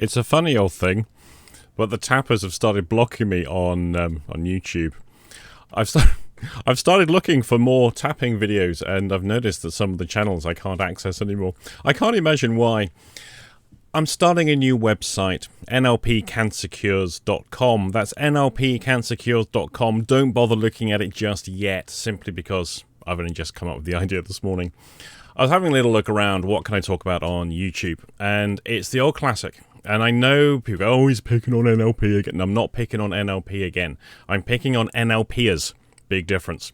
It's a funny old thing, but the tappers have started blocking me on YouTube. I've started, I've started looking for more tapping videos, and I've noticed that some of the channels I can't access anymore. I can't imagine why. I'm starting a new website, NLPCancerCures.com. That's NLPCancerCures.com. Don't bother looking at it just yet, simply because I've only just come up with the idea this morning. I was having a little look around, what can I talk about on YouTube? And it's the old classic. And I know people go, oh, he's picking on NLP again. I'm not picking on NLP again. I'm picking on NLPers. Big difference.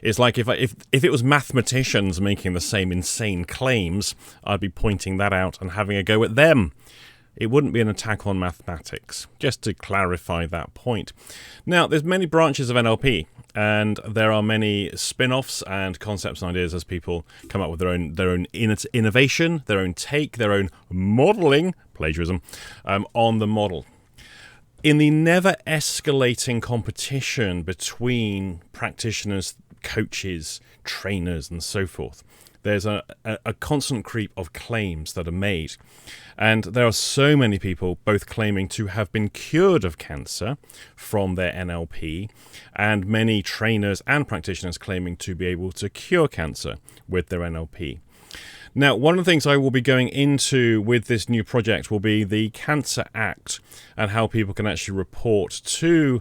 It's like if it was mathematicians making the same insane claims, I'd be pointing that out and having a go at them. It wouldn't be an attack on mathematics, just to clarify that point. Now, there's many branches of NLP, and there are many spin-offs and concepts and ideas as people come up with their own innovation, their own take, their own modeling, plagiarism, on the model. In the never-escalating competition between practitioners, coaches, trainers, and so forth, there's a constant creep of claims that are made. And there are so many people both claiming to have been cured of cancer from their NLP, and many trainers and practitioners claiming to be able to cure cancer with their NLP. Now, one of the things I will be going into with this new project will be the Cancer Act and how people can actually report to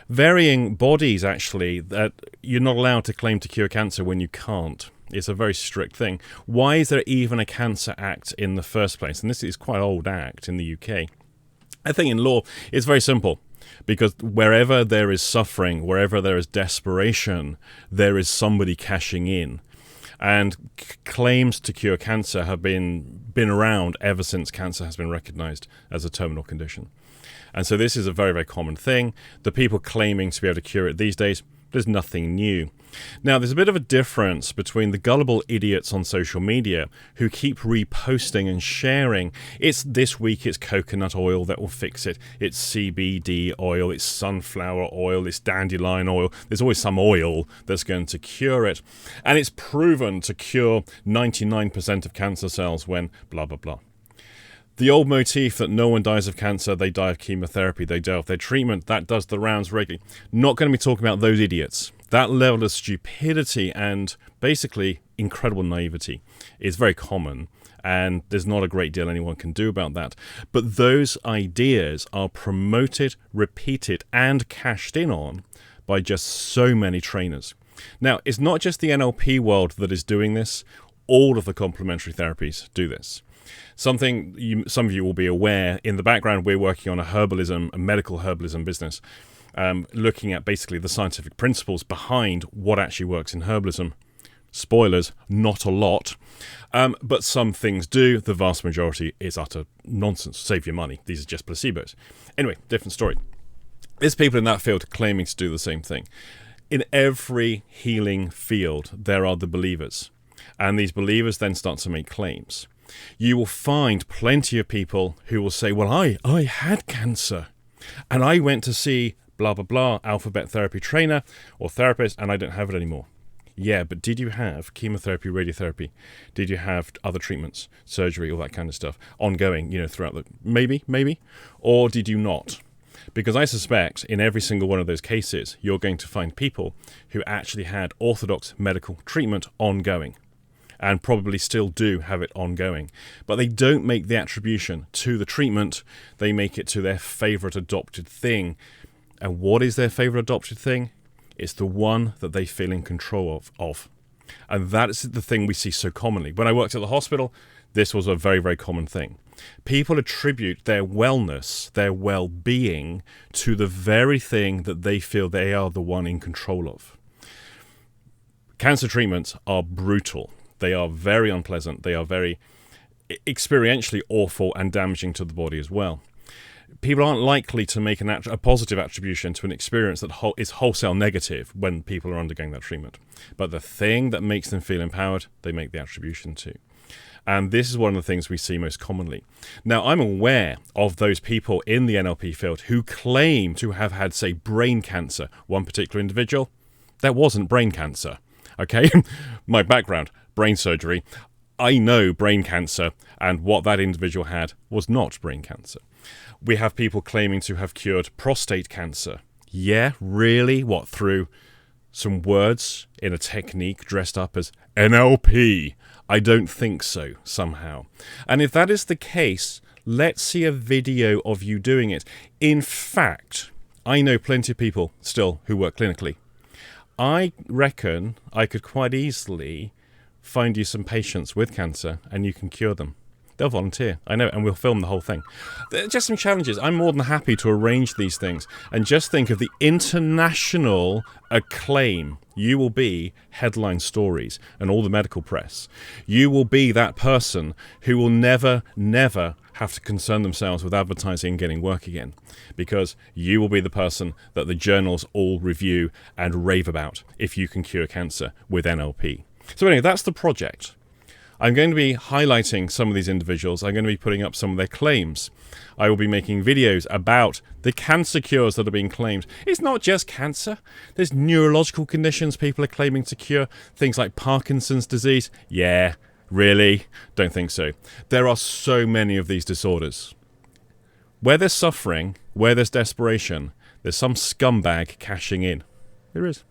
varying bodies, actually, that you're not allowed to claim to cure cancer when you can't. It's a very strict thing. Why is there even a Cancer Act in the first place? And this is quite an old act in the UK. I think in law, it's very simple. Because wherever there is suffering, wherever there is desperation, there is somebody cashing in. And claims to cure cancer have been around ever since cancer has been recognized as a terminal condition. And so this is a very, very common thing. The people claiming to be able to cure it these days, there's nothing new. Now, there's a bit of a difference between the gullible idiots on social media who keep reposting and sharing. It's this week, it's coconut oil that will fix it. It's CBD oil, it's sunflower oil, it's dandelion oil. There's always some oil that's going to cure it. And it's proven to cure 99% of cancer cells when blah, blah, blah. The old motif that no one dies of cancer, they die of chemotherapy, they die of their treatment, that does the rounds regularly. Not going to be talking about those idiots. That level of stupidity and basically incredible naivety is very common, and there's not a great deal anyone can do about that. But those ideas are promoted, repeated, and cashed in on by just so many trainers. Now, it's not just the NLP world that is doing this. All of the complementary therapies do this. Some of you will be aware, in the background, we're working on a medical herbalism business, looking at basically the scientific principles behind what actually works in herbalism. Spoilers, not a lot, but some things do. The vast majority is utter nonsense. Save your money. These are just placebos. Anyway, different story. There's people in that field claiming to do the same thing. In every healing field, there are the believers, and these believers then start to make claims. You will find plenty of people who will say, well, I had cancer and I went to see blah, blah, blah, alphabet therapy trainer or therapist, and I don't have it anymore. Yeah, but did you have chemotherapy, radiotherapy? Did you have other treatments, surgery, all that kind of stuff ongoing, throughout the, maybe, or did you not? Because I suspect in every single one of those cases, you're going to find people who actually had orthodox medical treatment ongoing, and probably still do have it ongoing. But they don't make the attribution to the treatment, they make it to their favorite adopted thing. And what is their favorite adopted thing? It's the one that they feel in control of. And that is the thing we see so commonly. When I worked at the hospital, this was a very, very common thing. People attribute their wellness, their well-being, to the very thing that they feel they are the one in control of. Cancer treatments are brutal. They are very unpleasant. They are very experientially awful and damaging to the body as well. People aren't likely to make a positive attribution to an experience that is wholesale negative when people are undergoing that treatment. But the thing that makes them feel empowered, they make the attribution to. And this is one of the things we see most commonly. Now, I'm aware of those people in the NLP field who claim to have had, say, brain cancer. One particular individual, that wasn't brain cancer. Okay, my background, brain surgery. I know brain cancer, and what that individual had was not brain cancer. We have people claiming to have cured prostate cancer. Yeah, really? What, through some words in a technique dressed up as NLP? I don't think so, somehow. And if that is the case, let's see a video of you doing it. In fact, I know plenty of people still who work clinically. I reckon I could quite easily find you some patients with cancer and you can cure them. They'll volunteer, I know, and we'll film the whole thing. Just some challenges. I'm more than happy to arrange these things. And just think of the international acclaim. You will be headline stories and all the medical press. You will be that person who will never, never have to concern themselves with advertising and getting work again. Because you will be the person that the journals all review and rave about if you can cure cancer with NLP. So anyway, that's the project. I'm going to be highlighting some of these individuals. I'm going to be putting up some of their claims. I will be making videos about the cancer cures that are being claimed. It's not just cancer. There's neurological conditions people are claiming to cure. Things like Parkinson's disease. Yeah, really? Don't think so. There are so many of these disorders. Where there's suffering, where there's desperation, there's some scumbag cashing in. There is.